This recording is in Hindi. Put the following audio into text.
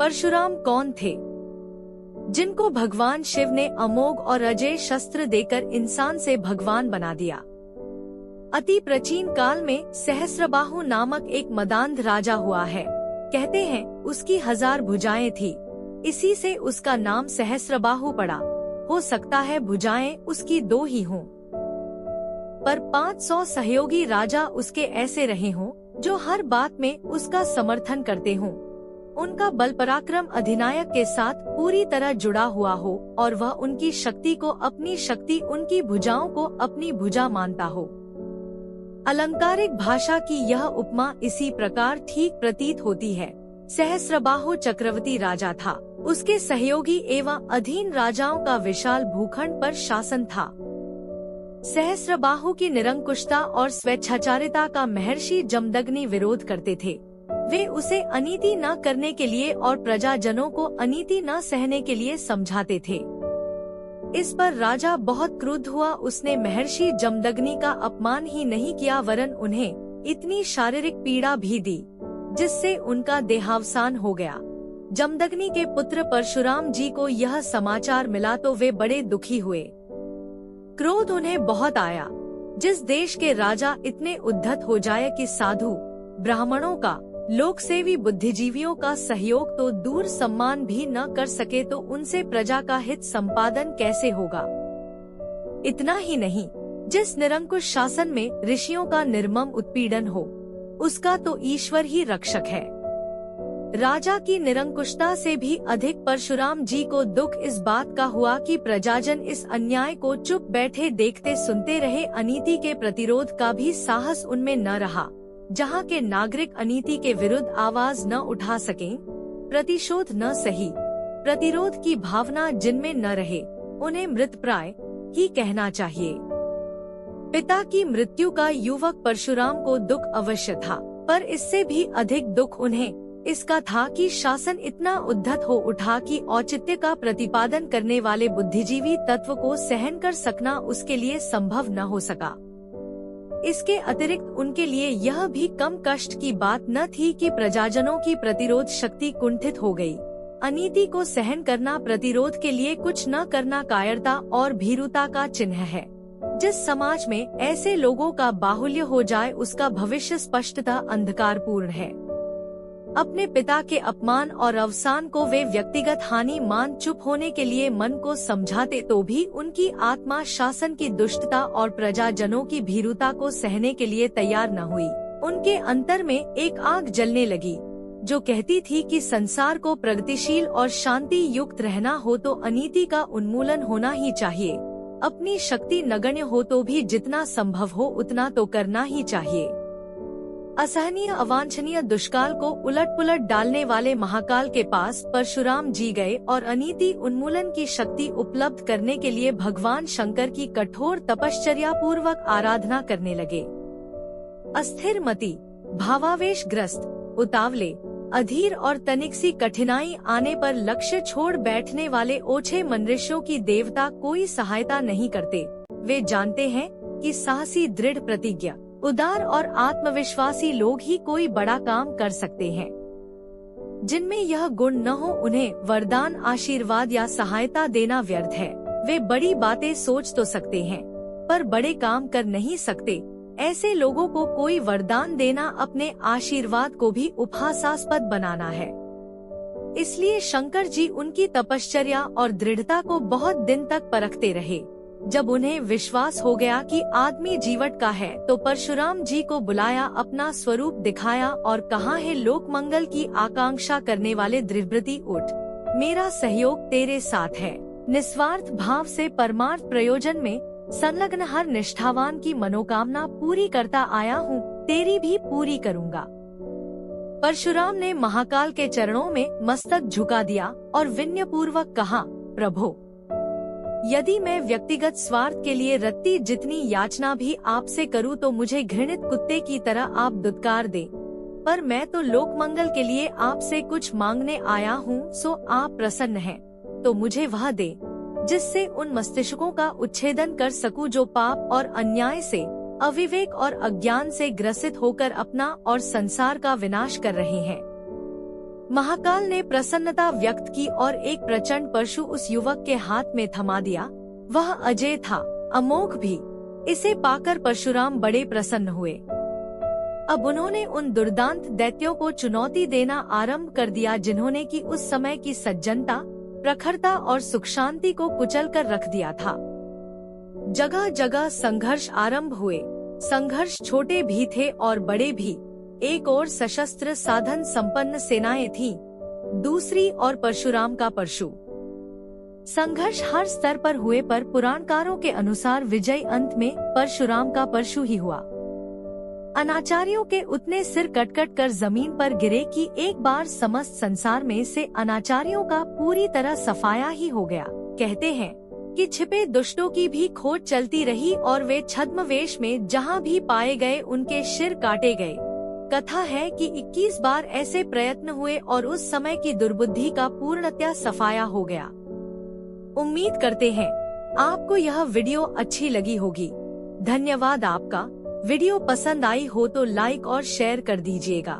परशुराम कौन थे, जिनको भगवान शिव ने अमोघ और अजय शस्त्र देकर इंसान से भगवान बना दिया। अति प्राचीन काल में सहस्रबाहु नामक एक मदांध राजा हुआ है। कहते हैं उसकी 1000 भुजाएं थी, इसी से उसका नाम सहस्रबाहु पड़ा। हो सकता है भुजाएं उसकी 2 ही हों, पर 500 सहयोगी राजा उसके ऐसे रहे हों जो हर बात में उसका समर्थन करते हों। उनका बल पराक्रम अधिनायक के साथ पूरी तरह जुड़ा हुआ हो और वह उनकी शक्ति को अपनी शक्ति, उनकी भुजाओं को अपनी भुजा मानता हो। अलंकारिक भाषा की यह उपमा इसी प्रकार ठीक प्रतीत होती है। सहस्रबाहु चक्रवर्ती राजा था, उसके सहयोगी एवं अधीन राजाओं का विशाल भूखंड पर शासन था। सहस्रबाहु की निरंकुशता और स्वेच्छाचारिता का महर्षि जमदग्नि विरोध करते थे। वे उसे अनीति न करने के लिए और प्रजाजनों को अनीति न सहने के लिए समझाते थे। इस पर राजा बहुत क्रुद्ध हुआ। उसने महर्षि जमदग्नि का अपमान ही नहीं किया वरन उन्हें इतनी शारीरिक पीड़ा भी दी जिससे उनका देहावसान हो गया। जमदग्नि के पुत्र परशुराम जी को यह समाचार मिला तो वे बड़े दुखी हुए। क्रोध उन्हें बहुत आया। जिस देश के राजा इतने उद्धत हो जाए कि साधु ब्राह्मणों का, लोकसेवी बुद्धिजीवियों का सहयोग तो दूर सम्मान भी न कर सके तो उनसे प्रजा का हित संपादन कैसे होगा। इतना ही नहीं, जिस निरंकुश शासन में ऋषियों का निर्मम उत्पीड़न हो, उसका तो ईश्वर ही रक्षक है। राजा की निरंकुशता से भी अधिक परशुराम जी को दुख इस बात का हुआ कि प्रजाजन इस अन्याय को चुप बैठे देखते सुनते रहे। अनीति के प्रतिरोध का भी साहस उनमें न रहा। जहाँ के नागरिक अनीति के विरुद्ध आवाज न उठा सकें, प्रतिशोध न सही, प्रतिरोध की भावना जिनमें न रहे, उन्हें मृतप्राय ही कहना चाहिए। पिता की मृत्यु का युवक परशुराम को दुख अवश्य था, पर इससे भी अधिक दुख उन्हें इसका था कि शासन इतना उद्धत हो उठा कि औचित्य का प्रतिपादन करने वाले बुद्धिजीवी तत्व को सहन कर सकना उसके लिए संभव न हो सका। इसके अतिरिक्त उनके लिए यह भी कम कष्ट की बात न थी कि प्रजाजनों की प्रतिरोध शक्ति कुंठित हो गई। अनीति को सहन करना, प्रतिरोध के लिए कुछ न करना कायरता और भीरुता का चिन्ह है। जिस समाज में ऐसे लोगों का बाहुल्य हो जाए उसका भविष्य स्पष्टतः अंधकारपूर्ण है। अपने पिता के अपमान और अवसान को वे व्यक्तिगत हानि मान चुप होने के लिए मन को समझाते तो भी उनकी आत्मा शासन की दुष्टता और प्रजाजनों की भीरुता को सहने के लिए तैयार न हुई। उनके अंतर में एक आग जलने लगी जो कहती थी कि संसार को प्रगतिशील और शांति युक्त रहना हो तो अनीति का उन्मूलन होना ही चाहिए। अपनी शक्ति नगण्य हो तो भी जितना संभव हो उतना तो करना ही चाहिए। असहनीय अवांछनीय दुष्काल को उलट पुलट डालने वाले महाकाल के पास परशुराम जी गए और अनीति उन्मूलन की शक्ति उपलब्ध करने के लिए भगवान शंकर की कठोर तपश्चर्या पूर्वक आराधना करने लगे। अस्थिर मति, भावावेश ग्रस्त, उतावले, अधीर और तनिक सी कठिनाई आने पर लक्ष्य छोड़ बैठने वाले ओछे मनुष्यों की देवता कोई सहायता नहीं करते। वे जानते हैं कि साहसी, दृढ़ प्रतिज्ञा, उदार और आत्मविश्वासी लोग ही कोई बड़ा काम कर सकते हैं। जिनमें यह गुण न हो उन्हें वरदान, आशीर्वाद या सहायता देना व्यर्थ है। वे बड़ी बातें सोच तो सकते हैं पर बड़े काम कर नहीं सकते। ऐसे लोगों को कोई वरदान देना अपने आशीर्वाद को भी उपहासास्पद बनाना है। इसलिए शंकर जी उनकी तपश्चर्या और दृढ़ता को बहुत दिन तक परखते रहे। जब उन्हें विश्वास हो गया कि आदमी जीवट का है तो परशुराम जी को बुलाया, अपना स्वरूप दिखाया और कहा, है लोक मंगल की आकांक्षा करने वाले दृढ़व्रती उठ, मेरा सहयोग तेरे साथ है। निस्वार्थ भाव से परमार्थ प्रयोजन में संलग्न हर निष्ठावान की मनोकामना पूरी करता आया हूँ, तेरी भी पूरी करूँगा। परशुराम ने महाकाल के चरणों में मस्तक झुका दिया और विनय पूर्वक कहा, प्रभो, यदि मैं व्यक्तिगत स्वार्थ के लिए रत्ती जितनी याचना भी आपसे करूं तो मुझे घृणित कुत्ते की तरह आप दुत्कार दें, पर मैं तो लोक मंगल के लिए आपसे कुछ मांगने आया हूं, सो आप प्रसन्न हैं तो मुझे वह दे जिससे उन मस्तिष्कों का उच्छेदन कर सकूं जो पाप और अन्याय से, अविवेक और अज्ञान से ग्रसित होकर अपना और संसार का विनाश कर रहे हैं। महाकाल ने प्रसन्नता व्यक्त की और एक प्रचंड परशु उस युवक के हाथ में थमा दिया। वह अजय था, अमोघ भी। इसे पाकर परशुराम बड़े प्रसन्न हुए। अब उन्होंने उन दुर्दांत दैत्यों को चुनौती देना आरंभ कर दिया जिन्होंने कि उस समय की सज्जनता, प्रखरता और सुख शांति को कुचल कर रख दिया था। जगह जगह संघर्ष आरंभ हुए। संघर्ष छोटे भी थे और बड़े भी। एक ओर सशस्त्र साधन संपन्न सेनाएं थीं, दूसरी ओर परशुराम का परशु। संघर्ष हर स्तर पर हुए पर पुराणकारों के अनुसार विजय अंत में परशुराम का परशु ही हुआ। अनाचारियों के उतने सिर कट कर जमीन पर गिरे कि एक बार समस्त संसार में से अनाचारियों का पूरी तरह सफाया ही हो गया। कहते हैं कि छिपे दुष्टों की भी खोज चलती रही और वे छद्मवेश में जहां भी पाए गए उनके सिर काटे गए। कथा है कि 21 बार ऐसे प्रयत्न हुए और उस समय की दुर्बुद्धि का पूर्णतया सफाया हो गया। उम्मीद करते हैं आपको यह वीडियो अच्छी लगी होगी। धन्यवाद आपका। वीडियो पसंद आई हो तो लाइक और शेयर कर दीजिएगा।